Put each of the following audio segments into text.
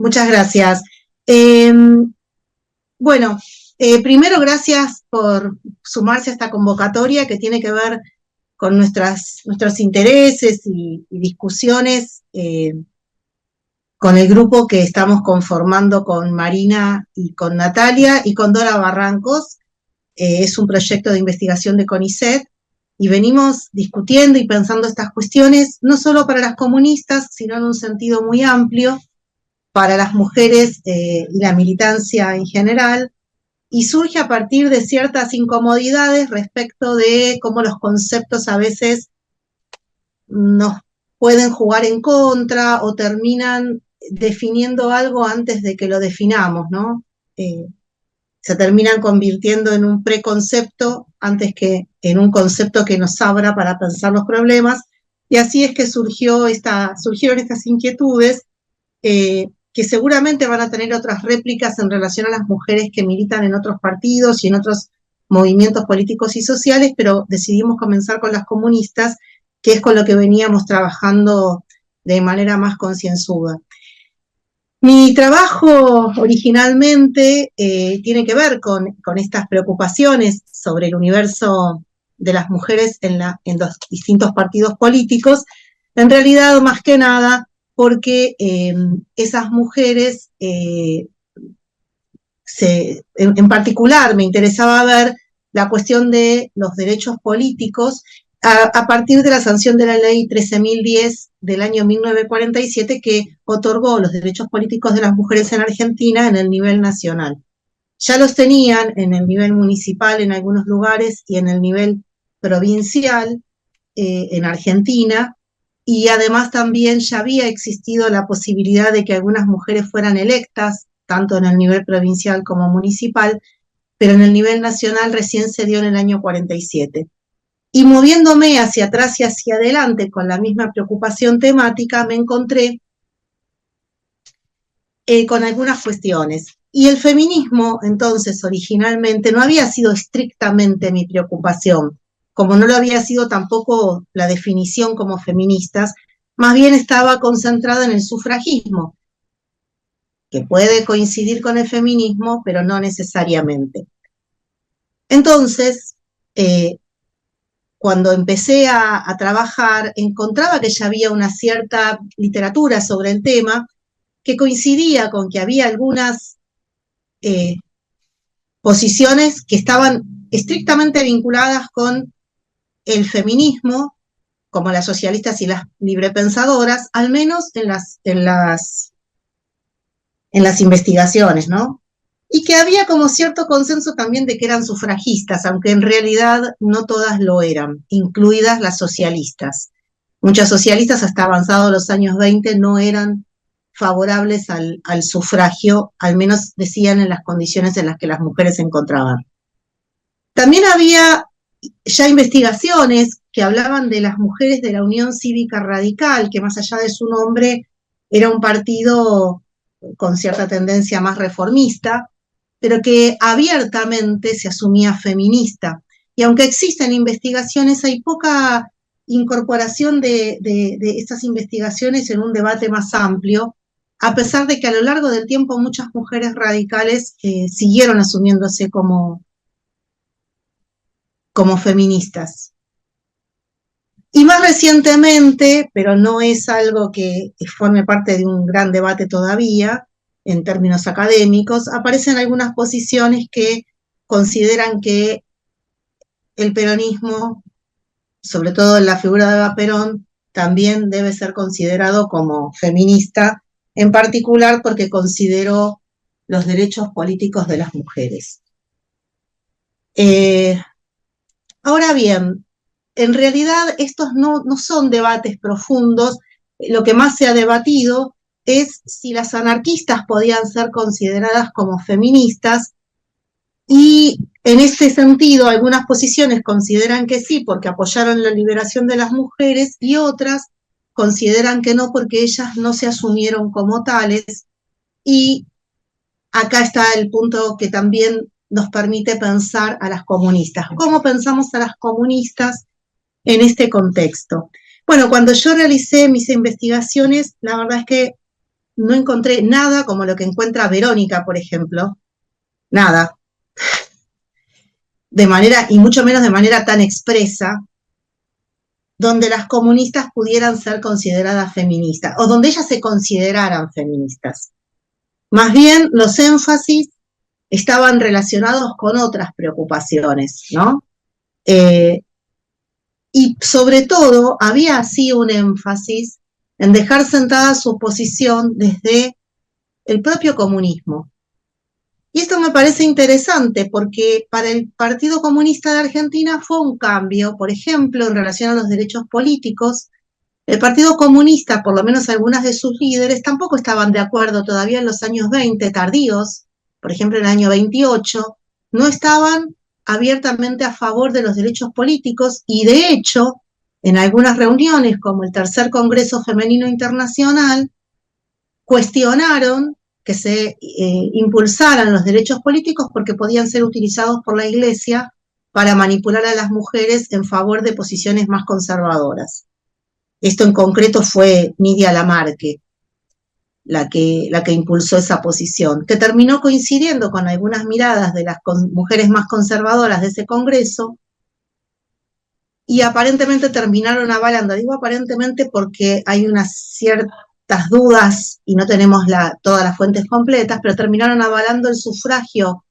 Muchas gracias. Bueno, primero gracias por sumarse a esta convocatoria que tiene que ver con nuestros intereses y discusiones con el grupo que estamos conformando con Marina y con Natalia y con Dora Barrancos. Es un proyecto de investigación de CONICET y venimos discutiendo y pensando estas cuestiones no solo para las comunistas, sino en un sentido muy amplio para las mujeres y la militancia en general, y surge a partir de ciertas incomodidades respecto de cómo los conceptos a veces nos pueden jugar en contra o terminan definiendo algo antes de que lo definamos, ¿no? Se terminan convirtiendo en un preconcepto antes que en un concepto que nos abra para pensar los problemas, y así es que surgieron estas inquietudes que seguramente van a tener otras réplicas en relación a las mujeres que militan en otros partidos y en otros movimientos políticos y sociales, pero decidimos comenzar con las comunistas, que es con lo que veníamos trabajando de manera más concienzuda. Mi trabajo originalmente tiene que ver con estas preocupaciones sobre el universo de las mujeres en los distintos partidos políticos, en realidad más que nada porque esas mujeres, en particular me interesaba ver la cuestión de los derechos políticos a partir de la sanción de la ley 13.010 del año 1947, que otorgó los derechos políticos de las mujeres en Argentina en el nivel nacional. Ya los tenían en el nivel municipal en algunos lugares y en el nivel provincial en Argentina, y además también ya había existido la posibilidad de que algunas mujeres fueran electas, tanto en el nivel provincial como municipal, pero en el nivel nacional recién se dio en el año 47. Y moviéndome hacia atrás y hacia adelante con la misma preocupación temática, me encontré con algunas cuestiones. Y el feminismo, entonces, originalmente no había sido estrictamente mi preocupación, como no lo había sido tampoco la definición como feministas, más bien estaba concentrada en el sufragismo, que puede coincidir con el feminismo, pero no necesariamente. Entonces, cuando empecé a trabajar, encontraba que ya había una cierta literatura sobre el tema, que coincidía con que había algunas posiciones que estaban estrictamente vinculadas con el feminismo, como las socialistas y las librepensadoras, al menos en las investigaciones, ¿no? Y que había como cierto consenso también de que eran sufragistas, aunque en realidad no todas lo eran, incluidas las socialistas. Muchas socialistas hasta avanzados los años 20 no eran favorables al sufragio, al menos decían en las condiciones en las que las mujeres se encontraban. También había ya investigaciones que hablaban de las mujeres de la Unión Cívica Radical, que más allá de su nombre era un partido con cierta tendencia más reformista, pero que abiertamente se asumía feminista. Y aunque existen investigaciones, hay poca incorporación de estas investigaciones en un debate más amplio, a pesar de que a lo largo del tiempo muchas mujeres radicales siguieron asumiéndose como feministas. Y más recientemente, pero no es algo que forme parte de un gran debate todavía, en términos académicos, aparecen algunas posiciones que consideran que el peronismo, sobre todo en la figura de Eva Perón, también debe ser considerado como feminista, en particular porque consideró los derechos políticos de las mujeres. Ahora bien, en realidad estos no son debates profundos. Lo que más se ha debatido es si las anarquistas podían ser consideradas como feministas, y en este sentido algunas posiciones consideran que sí porque apoyaron la liberación de las mujeres, y otras consideran que no porque ellas no se asumieron como tales. Y acá está el punto que también nos permite pensar a las comunistas. ¿Cómo pensamos a las comunistas en este contexto? Bueno, cuando yo realicé mis investigaciones, la verdad es que no encontré nada como lo que encuentra Verónica, por ejemplo, nada, de manera, y mucho menos de manera tan expresa, donde las comunistas pudieran ser consideradas feministas, o donde ellas se consideraran feministas. Más bien, los énfasis estaban relacionados con otras preocupaciones, ¿no? Y sobre todo, había así un énfasis en dejar sentada su posición desde el propio comunismo. Y esto me parece interesante porque para el Partido Comunista de Argentina fue un cambio, por ejemplo, en relación a los derechos políticos. El Partido Comunista, por lo menos algunas de sus líderes, tampoco estaban de acuerdo todavía en los años 20, tardíos, por ejemplo en el año 28, no estaban abiertamente a favor de los derechos políticos y de hecho, en algunas reuniones como el Tercer Congreso Femenino Internacional, cuestionaron que se impulsaran los derechos políticos porque podían ser utilizados por la Iglesia para manipular a las mujeres en favor de posiciones más conservadoras. Esto en concreto fue Nydia Lamarque, la que impulsó esa posición, que terminó coincidiendo con algunas miradas de las mujeres más conservadoras de ese congreso, y aparentemente terminaron avalando. Digo aparentemente porque hay unas ciertas dudas y no tenemos todas las fuentes completas, pero terminaron avalando el sufragio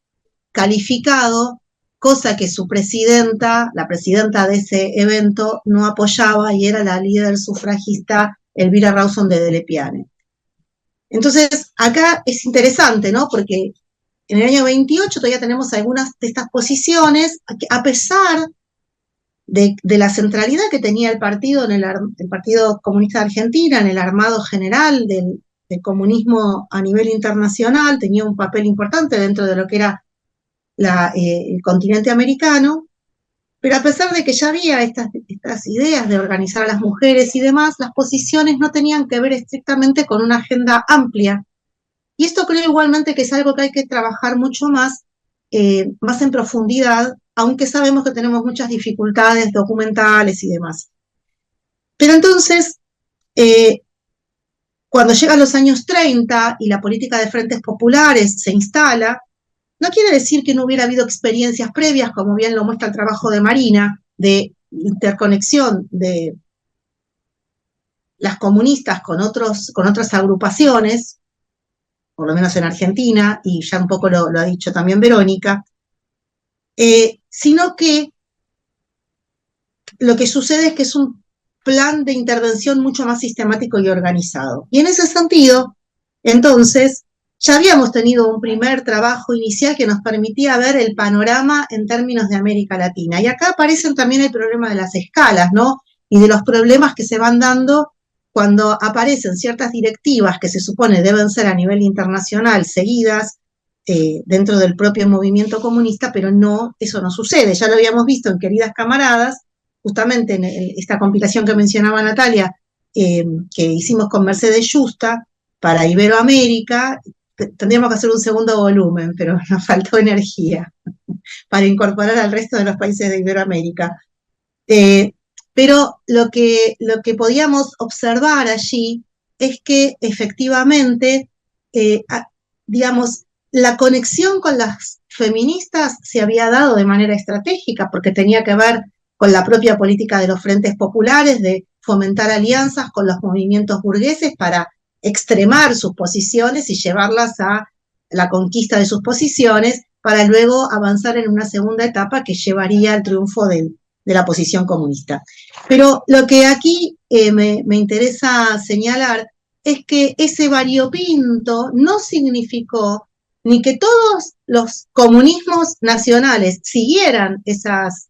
calificado, cosa que su presidenta, la presidenta de ese evento, no apoyaba, y era la líder sufragista Elvira Rawson de Delepiane. Entonces, acá es interesante, ¿no? Porque en el año 28 todavía tenemos algunas de estas posiciones, a pesar de la centralidad que tenía el partido, el Partido Comunista de Argentina, en el armado general del comunismo a nivel internacional, tenía un papel importante dentro de lo que era el continente americano, pero a pesar de que ya había estas ideas de organizar a las mujeres y demás, las posiciones no tenían que ver estrictamente con una agenda amplia. Y esto creo igualmente que es algo que hay que trabajar mucho más en profundidad, aunque sabemos que tenemos muchas dificultades documentales y demás. Pero entonces, cuando llegan los años 30 y la política de frentes populares se instala, no quiere decir que no hubiera habido experiencias previas, como bien lo muestra el trabajo de Marina, de interconexión de las comunistas con otras agrupaciones, por lo menos en Argentina, y ya un poco lo ha dicho también Verónica, sino que lo que sucede es que es un plan de intervención mucho más sistemático y organizado. Y en ese sentido, entonces, ya habíamos tenido un primer trabajo inicial que nos permitía ver el panorama en términos de América Latina. Y acá aparecen también el problema de las escalas, ¿no? Y de los problemas que se van dando cuando aparecen ciertas directivas que se supone deben ser a nivel internacional seguidas dentro del propio movimiento comunista, pero no, eso no sucede. Ya lo habíamos visto en Queridas Camaradas, justamente en esta compilación que mencionaba Natalia, que hicimos con Mercedes Justa para Iberoamérica. Tendríamos que hacer un segundo volumen, pero nos faltó energía para incorporar al resto de los países de Iberoamérica. Pero lo que podíamos observar allí es que efectivamente, digamos, la conexión con las feministas se había dado de manera estratégica, porque tenía que ver con la propia política de los frentes populares, de fomentar alianzas con los movimientos burgueses para extremar sus posiciones y llevarlas a la conquista de sus posiciones, para luego avanzar en una segunda etapa que llevaría al triunfo de la posición comunista. Pero lo que aquí me interesa señalar es que ese variopinto no significó ni que todos los comunismos nacionales siguieran esas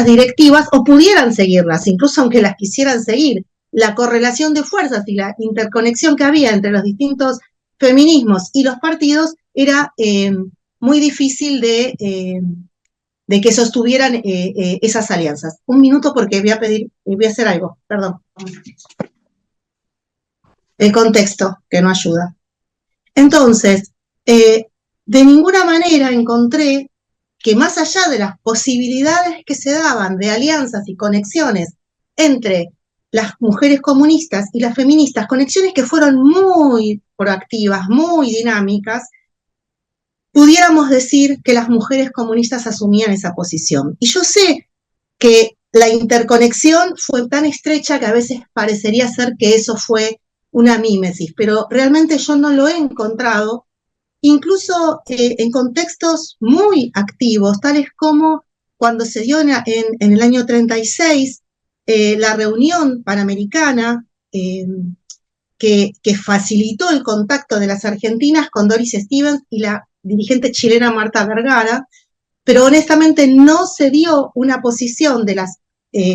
directivas o pudieran seguirlas, incluso aunque las quisieran seguir. La correlación de fuerzas y la interconexión que había entre los distintos feminismos y los partidos era muy difícil de que sostuvieran esas alianzas. Un minuto porque voy a hacer algo, perdón. El contexto, que no ayuda. Entonces, de ninguna manera encontré que más allá de las posibilidades que se daban de alianzas y conexiones entre las mujeres comunistas y las feministas, conexiones que fueron muy proactivas, muy dinámicas, pudiéramos decir que las mujeres comunistas asumían esa posición. Y yo sé que la interconexión fue tan estrecha que a veces parecería ser que eso fue una mímesis, pero realmente yo no lo he encontrado, incluso en contextos muy activos, tales como cuando se dio en el año 36 la reunión panamericana que facilitó el contacto de las argentinas con Doris Stevens y la dirigente chilena Marta Vergara, pero honestamente no se dio una posición de las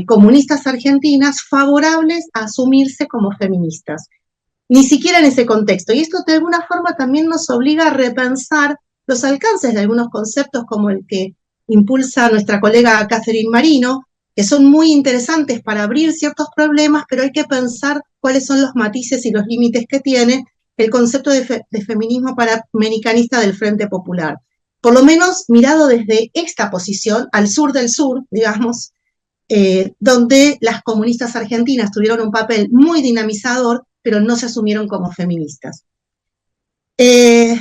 comunistas argentinas favorables a asumirse como feministas, ni siquiera en ese contexto. Y esto de alguna forma también nos obliga a repensar los alcances de algunos conceptos como el que impulsa nuestra colega Catherine Marino, que son muy interesantes para abrir ciertos problemas, pero hay que pensar cuáles son los matices y los límites que tiene el concepto de feminismo panamericanista del Frente Popular. Por lo menos mirado desde esta posición, al sur del sur, digamos, donde las comunistas argentinas tuvieron un papel muy dinamizador, pero no se asumieron como feministas. Y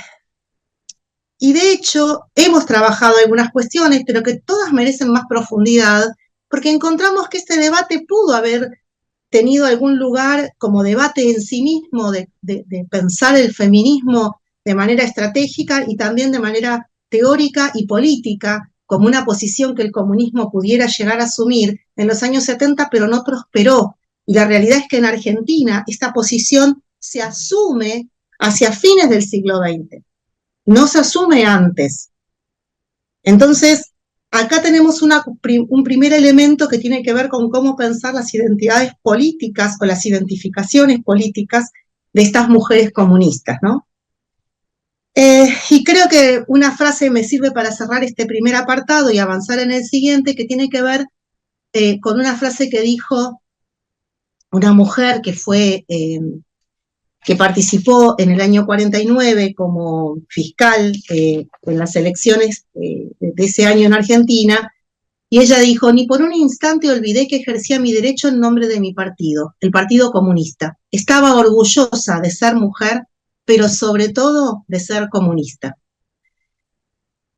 de hecho, hemos trabajado algunas cuestiones, pero que todas merecen más profundidad, porque encontramos que este debate pudo haber tenido algún lugar como debate en sí mismo, de pensar el feminismo de manera estratégica y también de manera teórica y política, como una posición que el comunismo pudiera llegar a asumir en los años 70, pero no prosperó. Y la realidad es que en Argentina esta posición se asume hacia fines del siglo XX, no se asume antes. Entonces, acá tenemos un primer elemento que tiene que ver con cómo pensar las identidades políticas o las identificaciones políticas de estas mujeres comunistas, ¿no? Y creo que una frase me sirve para cerrar este primer apartado y avanzar en el siguiente, que tiene que ver con una frase que dijo una mujer que participó en el año 49 como fiscal en las elecciones de ese año en Argentina, y ella dijo: ni por un instante olvidé que ejercía mi derecho en nombre de mi partido, el Partido Comunista. Estaba orgullosa de ser mujer, pero sobre todo de ser comunista.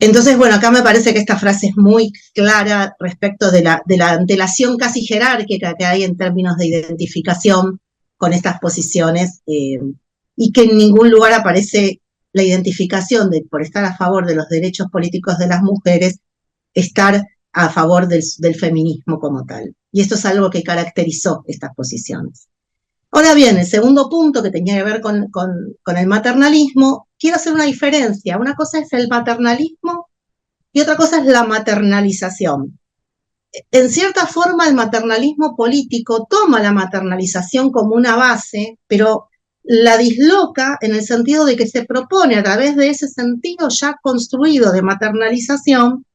Entonces, bueno, acá me parece que esta frase es muy clara respecto de la antelación casi jerárquica que hay en términos de identificación con estas posiciones, y que en ningún lugar aparece la identificación de, por estar a favor de los derechos políticos de las mujeres, estar a favor del feminismo como tal. Y esto es algo que caracterizó estas posiciones. Ahora bien, el segundo punto que tenía que ver con el maternalismo, quiero hacer una diferencia. Una cosa es el maternalismo y otra cosa es la maternalización. En cierta forma, el maternalismo político toma la maternalización como una base, pero la disloca en el sentido de que se propone, a través de ese sentido ya construido de maternalización,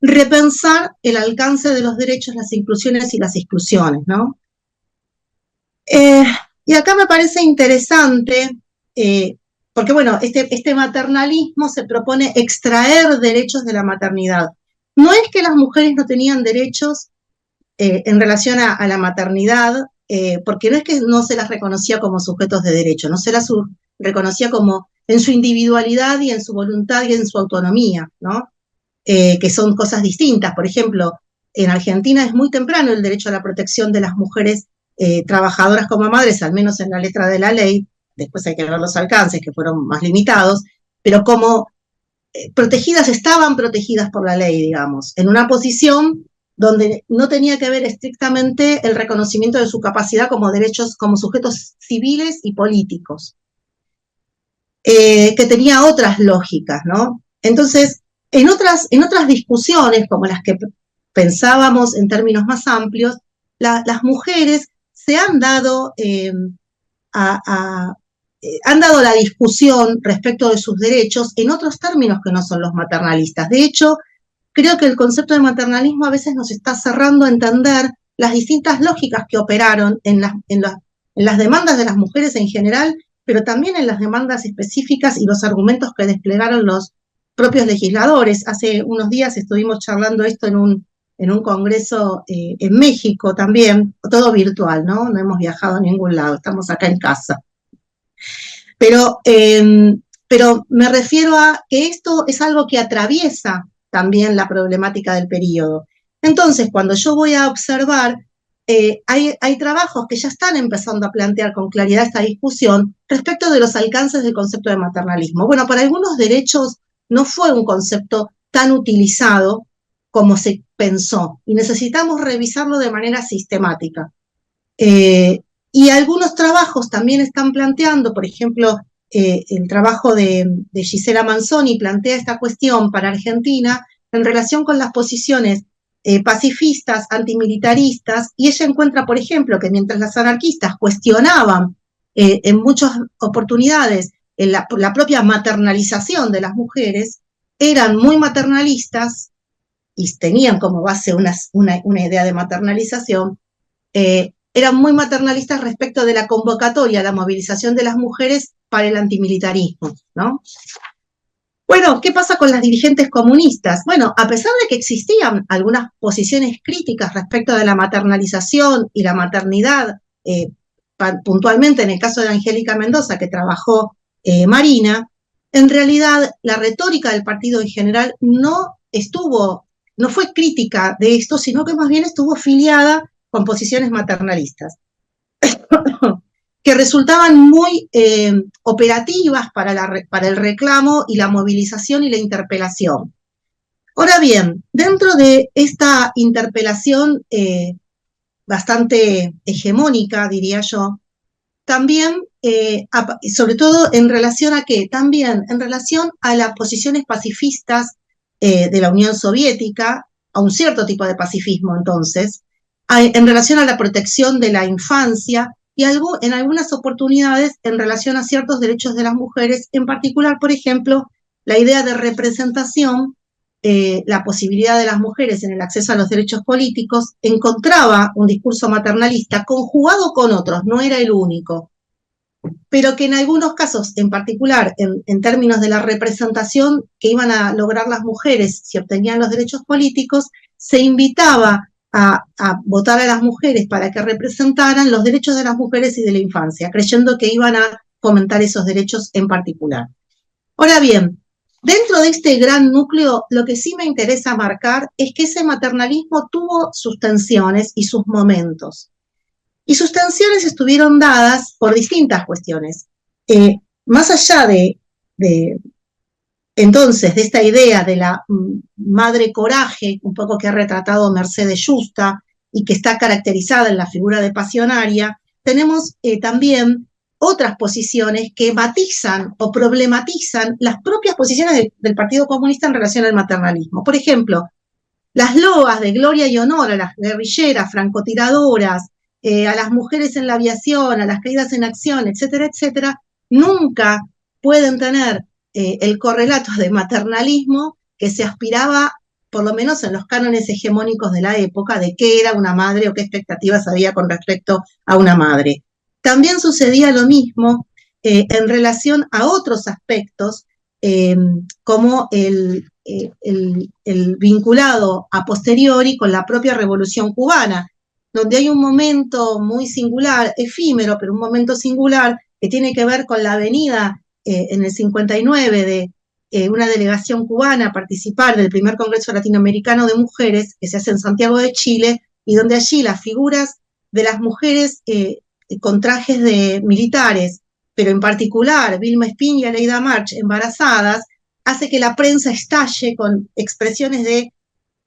repensar el alcance de los derechos, las inclusiones y las exclusiones, ¿no? Y acá me parece interesante, porque bueno, este maternalismo se propone extraer derechos de la maternidad. No es que las mujeres no tenían derechos en relación a la maternidad, porque no es que no se las reconocía como sujetos de derecho, no se las reconocía como en su individualidad y en su voluntad y en su autonomía, ¿no? Que son cosas distintas. Por ejemplo, en Argentina es muy temprano el derecho a la protección de las mujeres trabajadoras como madres, al menos en la letra de la ley. Después hay que ver los alcances, que fueron más limitados, pero como protegidas, estaban protegidas por la ley, digamos, en una posición donde no tenía que ver estrictamente el reconocimiento de su capacidad como derechos, como sujetos civiles y políticos, que tenía otras lógicas, ¿no? Entonces, en otras discusiones, como las que pensábamos en términos más amplios, las mujeres se han dado han dado la discusión respecto de sus derechos en otros términos que no son los maternalistas. De hecho, creo que el concepto de maternalismo a veces nos está cerrando a entender las distintas lógicas que operaron en las demandas de las mujeres en general, pero también en las demandas específicas y los argumentos que desplegaron los propios legisladores. Hace unos días estuvimos charlando esto en en un congreso en México también, todo virtual, ¿no? No hemos viajado a ningún lado, estamos acá en casa. Pero me refiero a que esto es algo que atraviesa también la problemática del periodo. Entonces, cuando yo voy a observar, hay trabajos que ya están empezando a plantear con claridad esta discusión respecto de los alcances del concepto de maternalismo. Bueno, para algunos derechos no fue un concepto tan utilizado como se pensó, y necesitamos revisarlo de manera sistemática. Y algunos trabajos también están planteando, por ejemplo, el trabajo de Gisela Manzoni plantea esta cuestión para Argentina en relación con las posiciones pacifistas, antimilitaristas, y ella encuentra, por ejemplo, que mientras las anarquistas cuestionaban en muchas oportunidades la propia maternalización de las mujeres, eran muy maternalistas y tenían como base una idea de maternalización, eran muy maternalistas respecto de la convocatoria, la movilización de las mujeres para el antimilitarismo, ¿no? Bueno, ¿qué pasa con las dirigentes comunistas? Bueno, a pesar de que existían algunas posiciones críticas respecto de la maternalización y la maternidad, puntualmente en el caso de Angélica Mendoza, que trabajó Marina, en realidad la retórica del partido en general no fue crítica de esto, sino que más bien estuvo filiada con posiciones maternalistas, que resultaban muy operativas para el reclamo y la movilización y la interpelación. Ahora bien, dentro de esta interpelación bastante hegemónica, diría yo, también, sobre todo en relación a qué, también en relación a las posiciones pacifistas de la Unión Soviética, a un cierto tipo de pacifismo entonces, en relación a la protección de la infancia y en algunas oportunidades en relación a ciertos derechos de las mujeres, en particular, por ejemplo, la idea de representación, la posibilidad de las mujeres en el acceso a los derechos políticos, encontraba un discurso maternalista conjugado con otros, no era el único, pero que en algunos casos, en particular en términos de la representación que iban a lograr las mujeres si obtenían los derechos políticos, se invitaba a votar a las mujeres para que representaran los derechos de las mujeres y de la infancia, creyendo que iban a fomentar esos derechos en particular. Ahora bien, dentro de este gran núcleo, lo que sí me interesa marcar es que ese maternalismo tuvo sus tensiones y sus momentos. Y sus tensiones estuvieron dadas por distintas cuestiones. Más allá entonces de esta idea de la madre coraje, un poco que ha retratado Mercedes Justa y que está caracterizada en la figura de pasionaria, tenemos también otras posiciones que matizan o problematizan las propias posiciones del Partido Comunista en relación al maternalismo. Por ejemplo, las loas de gloria y honor a las guerrilleras, francotiradoras, a las mujeres en la aviación, a las caídas en acción, etcétera, etcétera, nunca pueden tener el correlato de maternalismo que se aspiraba, por lo menos en los cánones hegemónicos de la época, de qué era una madre o qué expectativas había con respecto a una madre. También sucedía lo mismo en relación a otros aspectos, como el vinculado a posteriori con la propia Revolución Cubana, donde hay un momento muy singular, efímero, pero un momento singular, que tiene que ver con la venida en el 59 de una delegación cubana a participar del primer Congreso Latinoamericano de Mujeres, que se hace en Santiago de Chile, y donde allí las figuras de las mujeres con trajes de militares, pero en particular Vilma Espín y Aleida March embarazadas, hace que la prensa estalle con expresiones de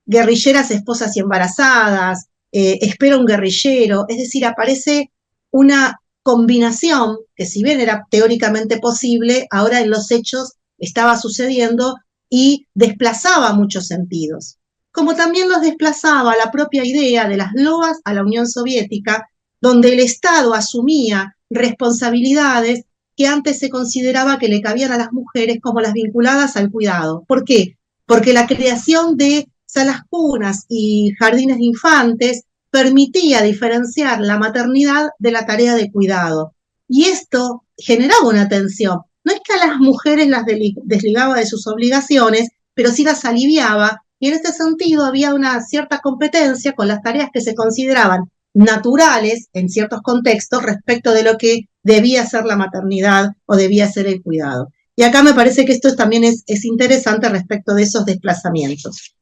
guerrilleras esposas y embarazadas, espera un guerrillero, es decir, aparece una combinación que si bien era teóricamente posible, ahora en los hechos estaba sucediendo y desplazaba muchos sentidos. Como también los desplazaba la propia idea de las loas a la Unión Soviética, donde el Estado asumía responsabilidades que antes se consideraba que le cabían a las mujeres como las vinculadas al cuidado. ¿Por qué? Porque la creación de salas cunas y jardines de infantes permitía diferenciar la maternidad de la tarea de cuidado. Y esto generaba una tensión. No es que a las mujeres las desligaba de sus obligaciones, pero sí las aliviaba y en este sentido había una cierta competencia con las tareas que se consideraban naturales en ciertos contextos respecto de lo que debía ser la maternidad o debía ser el cuidado. Y acá me parece que esto también es interesante respecto de esos desplazamientos.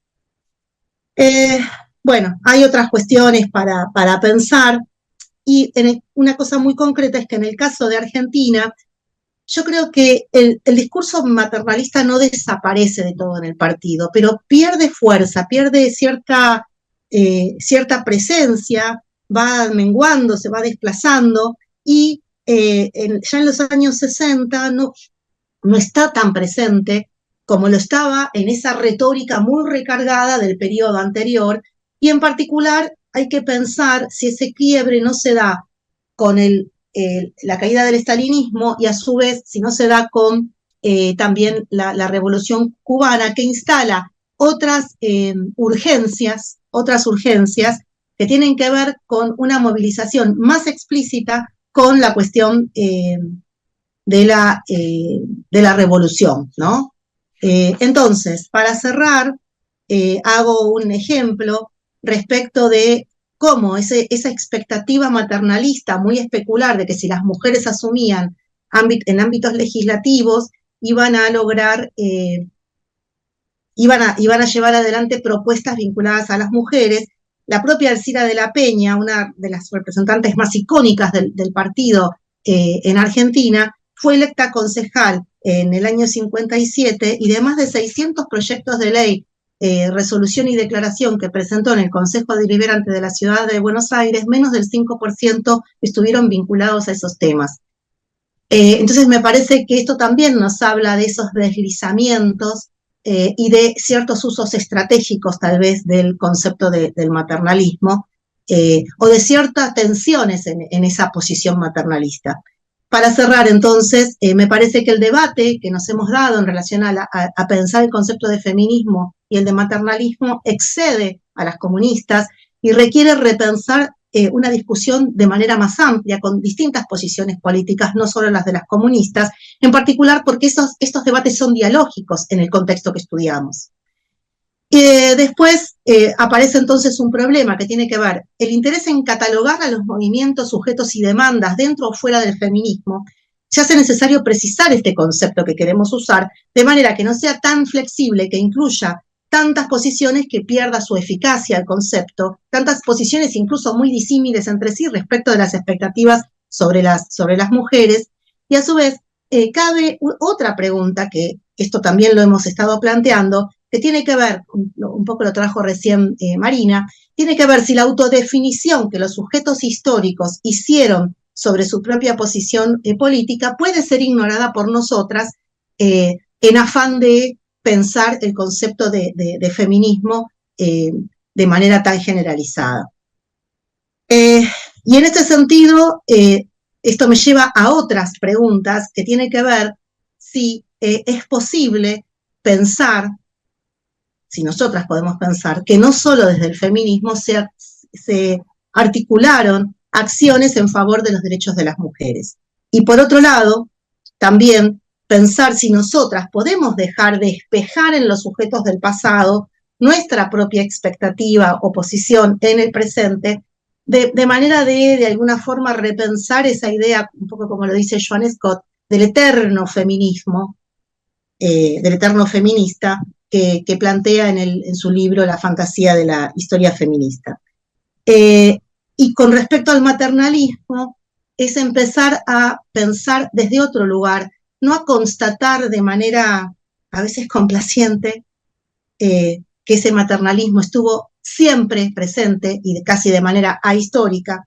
Bueno, hay otras cuestiones para pensar, y una cosa muy concreta es que en el caso de Argentina, yo creo que el discurso maternalista no desaparece de todo en el partido, pero pierde fuerza, pierde cierta presencia, va menguando, se va desplazando, y ya en los años 60 no está tan presente como lo estaba en esa retórica muy recargada del periodo anterior, y en particular hay que pensar si ese quiebre no se da con la caída del estalinismo, y a su vez si no se da con también la revolución cubana, que instala otras urgencias que tienen que ver con una movilización más explícita con la cuestión de la revolución, ¿no? Entonces, para cerrar, hago un ejemplo respecto de cómo esa expectativa maternalista muy especular de que si las mujeres asumían en ámbitos legislativos iban a lograr, iban a llevar adelante propuestas vinculadas a las mujeres. La propia Alcira de la Peña, una de las representantes más icónicas del partido en Argentina, fue electa concejal en el año 57, y de más de 600 proyectos de ley, resolución y declaración que presentó en el Consejo Deliberante de la Ciudad de Buenos Aires, menos del 5% estuvieron vinculados a esos temas. Entonces me parece que esto también nos habla de esos deslizamientos y de ciertos usos estratégicos tal vez del concepto del maternalismo, o de ciertas tensiones en esa posición maternalista. Para cerrar, entonces, me parece que el debate que nos hemos dado en relación a pensar el concepto de feminismo y el de maternalismo excede a las comunistas y requiere repensar una discusión de manera más amplia, con distintas posiciones políticas, no solo las de las comunistas, en particular porque estos debates son dialógicos en el contexto que estudiamos. Después aparece entonces un problema que tiene que ver el interés en catalogar a los movimientos, sujetos y demandas dentro o fuera del feminismo. Se hace necesario precisar este concepto que queremos usar, de manera que no sea tan flexible, que incluya tantas posiciones que pierda su eficacia el concepto, tantas posiciones incluso muy disímiles entre sí respecto de las expectativas sobre las mujeres. Y a su vez cabe otra pregunta, que esto también lo hemos estado planteando, que tiene que ver, un poco lo trajo recién Marina, tiene que ver si la autodefinición que los sujetos históricos hicieron sobre su propia posición política puede ser ignorada por nosotras en afán de pensar el concepto de feminismo de manera tan generalizada. Y en este sentido, esto me lleva a otras preguntas que tienen que ver si es posible pensar, si nosotras podemos pensar, que no solo desde el feminismo se articularon acciones en favor de los derechos de las mujeres. Y por otro lado, también pensar si nosotras podemos dejar de espejar en los sujetos del pasado nuestra propia expectativa o posición en el presente, de manera de alguna forma repensar esa idea, un poco como lo dice Joan Scott, del eterno feminismo, del eterno feminista, que plantea en su libro La fantasía de la historia feminista. Y con respecto al maternalismo, es empezar a pensar desde otro lugar, no a constatar de manera a veces complaciente que ese maternalismo estuvo siempre presente y casi de manera ahistórica,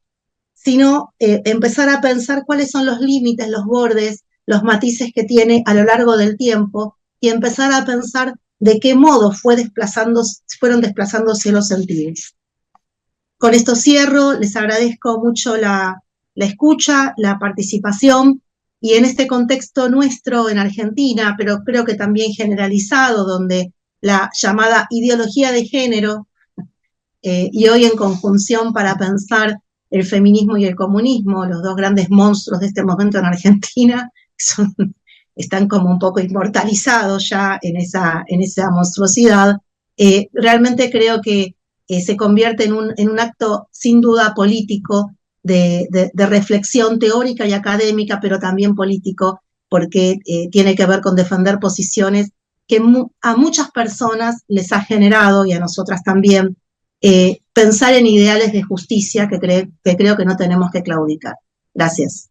sino empezar a pensar cuáles son los límites, los bordes, los matices que tiene a lo largo del tiempo, y empezar a pensar de qué modo fueron desplazándose los sentidos. Con esto cierro, les agradezco mucho la escucha, la participación, y en este contexto nuestro en Argentina, pero creo que también generalizado, donde la llamada ideología de género, y hoy en conjunción para pensar el feminismo y el comunismo, los dos grandes monstruos de este momento en Argentina, están como un poco inmortalizados ya en esa monstruosidad. realmente creo que se convierte en un acto sin duda político, de reflexión teórica y académica, pero también político, porque tiene que ver con defender posiciones que a muchas personas les ha generado, y a nosotras también, pensar en ideales de justicia que creo que no tenemos que claudicar. Gracias.